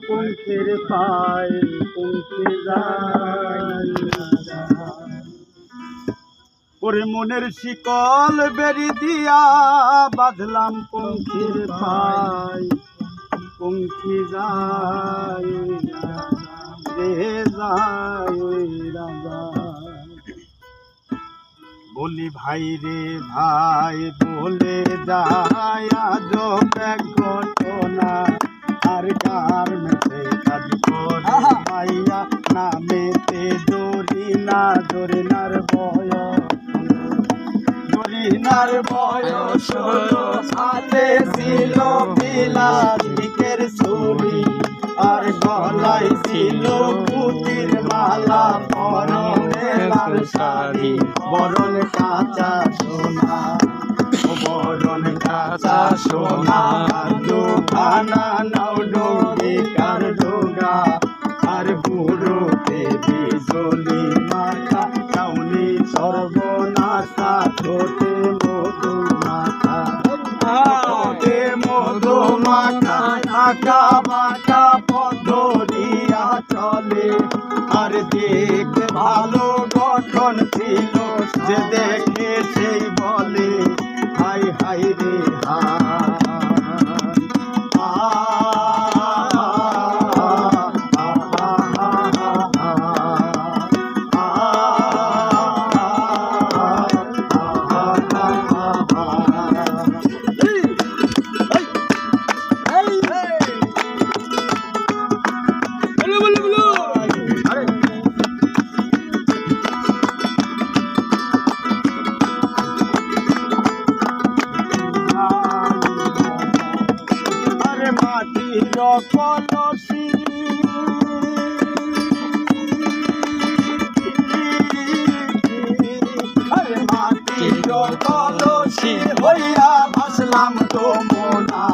পঙ্খের পায় পঙ্খে যায় ওরে মনের শিকল বেরি দিয়া বাঁধলাম পঙ্খের পায় পঙ্খে যায় রে যায় রাজা বলি ভাই রে ভাই বলে যায় আজ এক ঘটনা আর কার মেতে কাজ করে ভাইয়া নামেতে জরিনার বয়স হাতে ছিল প্লাস্টিকের ছুরি আর গলায় ছিল পুতির মালা পরনে লাল শাড়ি বরণ কাঁচা সোনা বরণ কাঁচা সোনা দুখানা নাও ডোবে কার ডোগা আর বুড়োতে বিজলি মাথা চাউনি সর্বনাশা ছোটে মধু মাথা আঁকা বাঁকা পদ্ধরিয়া চলে আর দেখ ভালো গঠন ছিল যে দেখে সেই বলে হাই হাই রে কলসি মাটির কলসি হইয়া ভাসলাম তো মোনা